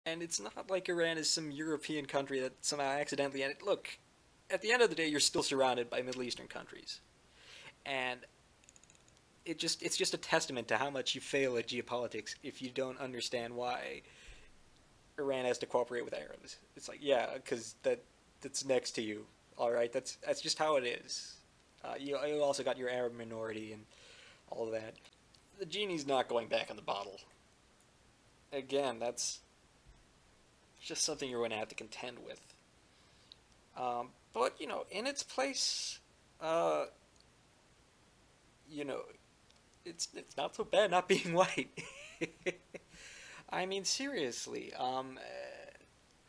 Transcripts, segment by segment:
And it's not like Iran is some European country that somehow accidentally ended. Look, at the end of the day, you're still surrounded by Middle Eastern countries, and it's just a testament to how much you fail at geopolitics if you don't understand why Iran has to cooperate with Arabs. It's like, yeah, because that's next to you. All right, that's just how it is. You also got your Arab minority and all of that. The genie's not going back in the bottle. Again, that's just something you're going to have to contend with. But in its place, uh, you know, it's not so bad not being white. I mean, seriously,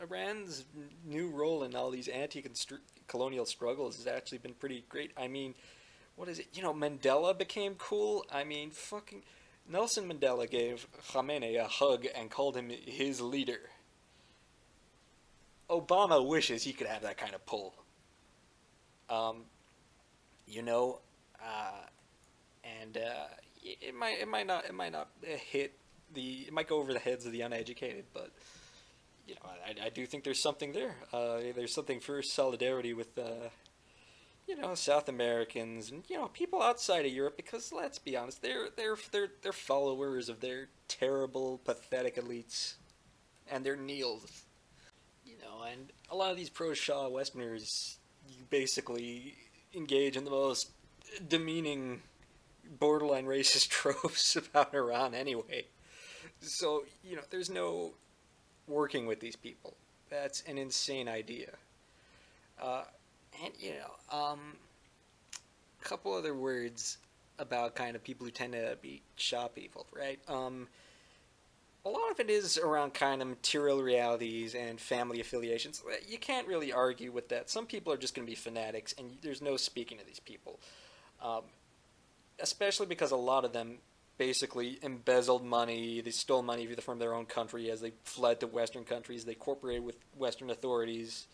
Iran's new role in all these anti-colonial struggles has actually been pretty great. I mean, what is it? Mandela became cool. I mean, fucking Nelson Mandela gave Khamenei a hug and called him his leader. Obama wishes he could have that kind of pull. Um, you know, uh, and it might not hit it might go over the heads of the uneducated, but I do think there's something there. There's something for solidarity with South Americans and people outside of Europe, because let's be honest, they're followers of their terrible, pathetic elites and their kneels. And a lot of these pro-Shah Westerners basically engage in the most demeaning, borderline racist tropes about Iran anyway. So, there's no working with these people. That's an insane idea. Uh, and, a couple other words about kind of people who tend to be Shah people, right? A lot of it is around kind of material realities and family affiliations. You can't really argue with that. Some people are just going to be fanatics, and there's no speaking to these people. Um, Especially because a lot of them basically embezzled money. They stole money from their own country as they fled to Western countries. They cooperated with Western authorities.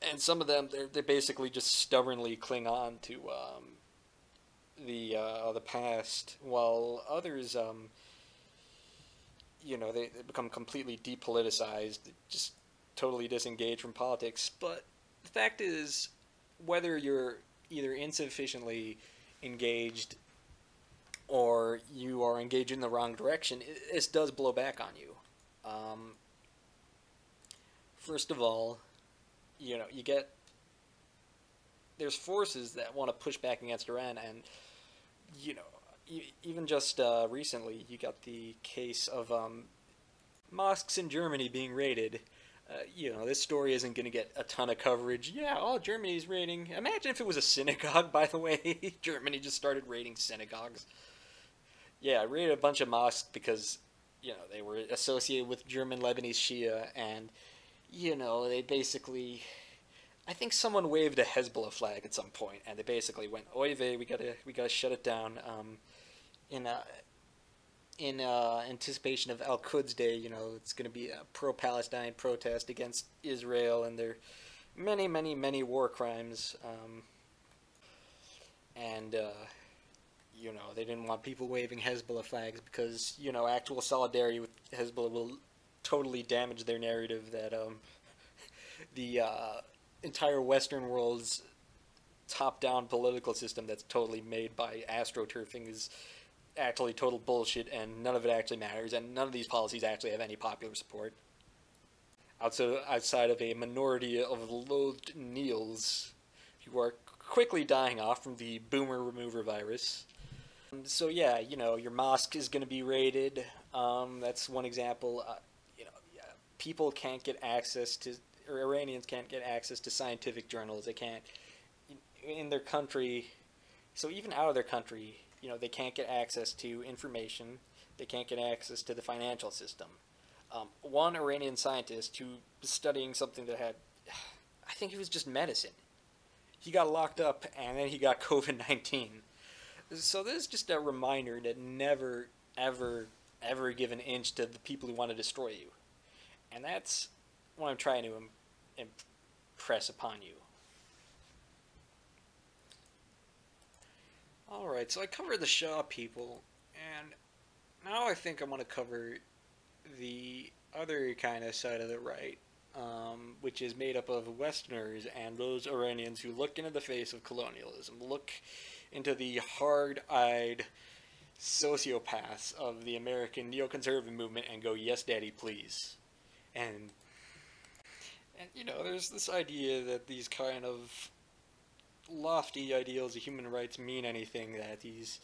And some of them, they basically just stubbornly cling on to the past, while others, they become completely depoliticized, just totally disengaged from politics. But the fact is, whether you're either insufficiently engaged or you are engaged in the wrong direction, this does blow back on you. First of all, you get there's forces that want to push back against Iran, and even just recently, you got the case of mosques in Germany being raided. This story isn't going to get a ton of coverage. Yeah, all Germany's raiding. Imagine if it was a synagogue, by the way. Germany just started raiding synagogues. Yeah, I raided a bunch of mosques because, they were associated with German Lebanese Shia, and, they basically. I think someone waved a Hezbollah flag at some point, and they basically went, "Oy vey, we gotta shut it down." In anticipation of Al Quds Day, it's going to be a pro-Palestine protest against Israel and their many, many, many war crimes. And they didn't want people waving Hezbollah flags because actual solidarity with Hezbollah will totally damage their narrative that the entire Western world's top-down political system that's totally made by astroturfing is actually total bullshit, and none of it actually matters, and none of these policies actually have any popular support outside of a minority of loathed Neils who are quickly dying off from the boomer remover virus. So yeah, your mosque is going to be raided. That's one example. Yeah, people can't get access to, or Iranians can't get access to scientific journals. They can't in their country. So even out of their country, they can't get access to information. They can't get access to the financial system. One Iranian scientist who was studying something that had, I think it was just medicine. He got locked up, and then he got COVID-19. So this is just a reminder to never, ever, ever give an inch to the people who want to destroy you. And that's what I'm trying to impress upon you. Alright, so I covered the Shah people, and now I think I want to cover the other kind of side of the right, which is made up of Westerners and those Iranians who look into the face of colonialism, look into the hard-eyed sociopaths of the American neoconservative movement and go, yes, daddy, please. And, there's this idea that these kind of lofty ideals of human rights mean anything, that these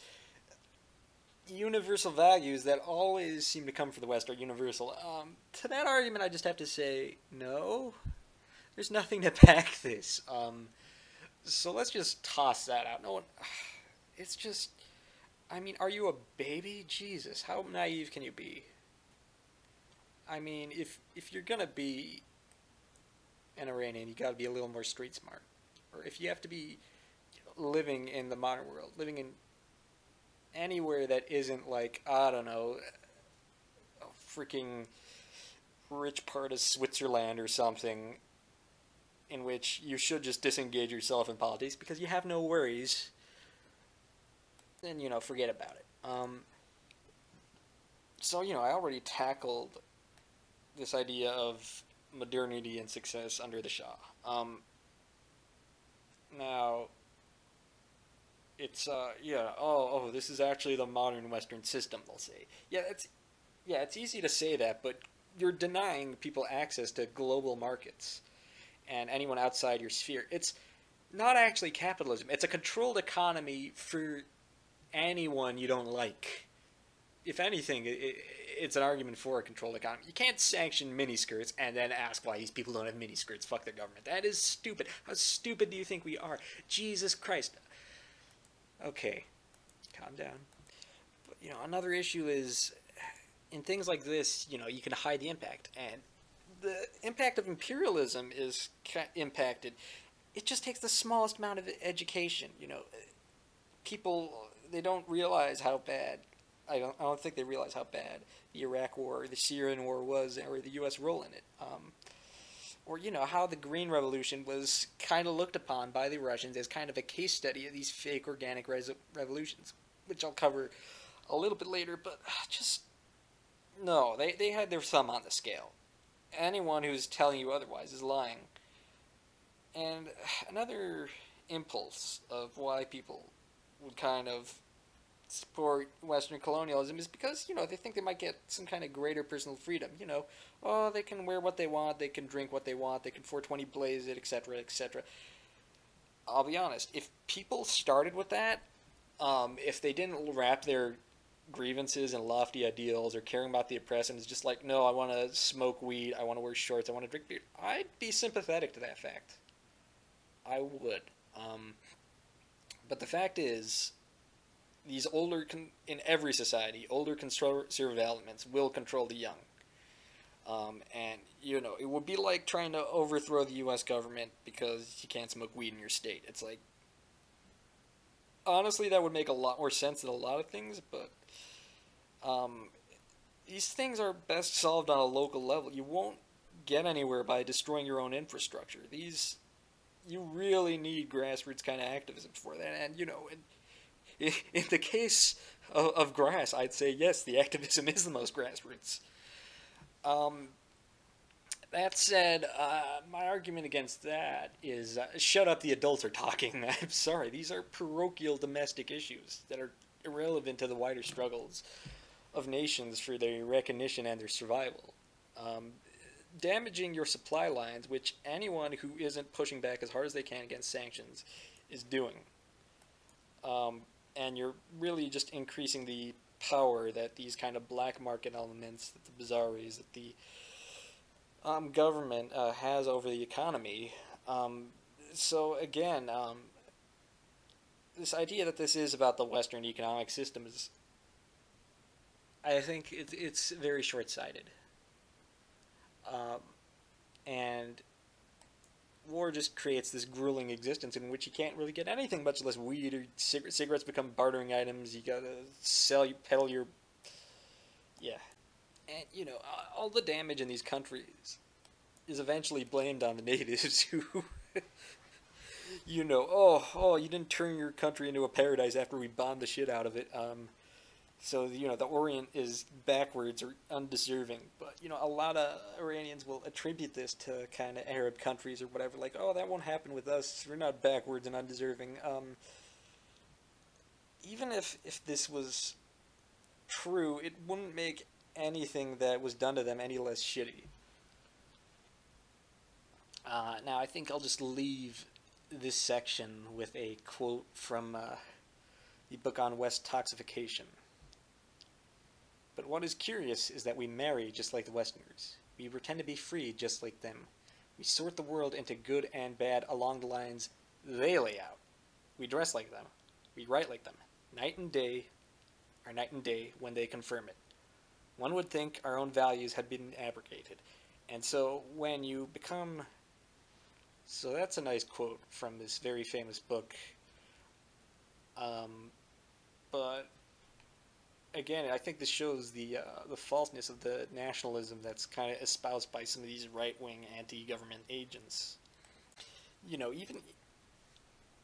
universal values that always seem to come from the West are universal. To that argument, I just have to say, no. There's nothing to back this. So let's just toss that out. No one... It's just... I mean, are you a baby? Jesus, how naive can you be? I mean, if you're gonna be an Iranian, you gotta be a little more street smart. Or if you have to be living in the modern world, living in anywhere that isn't like, I don't know, a freaking rich part of Switzerland or something, in which you should just disengage yourself in politics because you have no worries, then, forget about it. So, I already tackled this idea of modernity and success under the Shah. Now, it's, this is actually the modern Western system, they'll say. It's easy to say that, but you're denying people access to global markets and anyone outside your sphere. It's not actually capitalism. It's a controlled economy for anyone you don't like. If anything, it's an argument for a controlled economy. You can't sanction miniskirts and then ask why these people don't have miniskirts. Fuck the government. That is stupid. How stupid do you think we are? Jesus Christ. Okay, calm down. But, another issue is, in things like this, you can hide the impact. And the impact of imperialism is impacted. It just takes the smallest amount of education. People, they don't realize how bad, I don't think they realize how bad the Iraq War or the Syrian War was, or the U.S. role in it. Or, how the Green Revolution was kind of looked upon by the Russians as kind of a case study of these fake organic revolutions, which I'll cover a little bit later, but just, no, they had their thumb on the scale. Anyone who's telling you otherwise is lying. And another impulse of why people would kind of support Western colonialism is because, they think they might get some kind of greater personal freedom. They can wear what they want, they can drink what they want, they can 420 blaze it, etc., etc. I'll be honest, if people started with that, if they didn't wrap their grievances in lofty ideals or caring about the oppressed and it's just like, no, I want to smoke weed, I want to wear shorts, I want to drink beer, I'd be sympathetic to that fact. I would. But the fact is, these in every society, older conservative elements will control the young. And, it would be like trying to overthrow the U.S. government because you can't smoke weed in your state. It's like, honestly, that would make a lot more sense than a lot of things, but these things are best solved on a local level. You won't get anywhere by destroying your own infrastructure. You really need grassroots kind of activism for that, and, in the case of grass, I'd say, yes, the activism is the most grassroots. That said, my argument against that is, shut up, the adults are talking. I'm sorry, these are parochial domestic issues that are irrelevant to the wider struggles of nations for their recognition and their survival. Damaging your supply lines, which anyone who isn't pushing back as hard as they can against sanctions is doing. And you're really just increasing the power that these kind of black market elements, that the bazaris, that the government has over the economy. So again, this idea that this is about the Western economic system is, I think it's very short-sighted. And war just creates this grueling existence in which you can't really get anything, much less weed or cigarettes become bartering items. You gotta peddle your... Yeah. And, all the damage in these countries is eventually blamed on the natives who... you didn't turn your country into a paradise after we bombed the shit out of it. So, the Orient is backwards or undeserving, but, a lot of Iranians will attribute this to kind of Arab countries or whatever, like, oh, that won't happen with us, we're not backwards and undeserving. Even if this was true, it wouldn't make anything that was done to them any less shitty. Now, I think I'll just leave this section with a quote from the book on West Toxification. But what is curious is that we marry just like the Westerners. We pretend to be free just like them. We sort the world into good and bad along the lines they lay out. We dress like them. We write like them. Night and day are night and day when they confirm it. One would think our own values had been abrogated. And so when you become... So that's a nice quote from this very famous book. But again, I think this shows the falseness of the nationalism that's kind of espoused by some of these right-wing anti-government agents. Even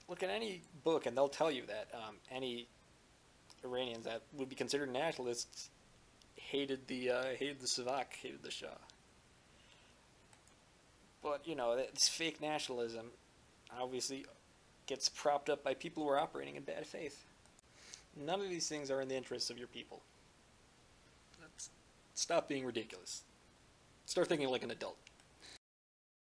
look at any book, and they'll tell you that any Iranians that would be considered nationalists hated the Savak, hated the Shah. But this fake nationalism obviously gets propped up by people who are operating in bad faith. None of these things are in the interests of your people. Stop being ridiculous. Start thinking like an adult.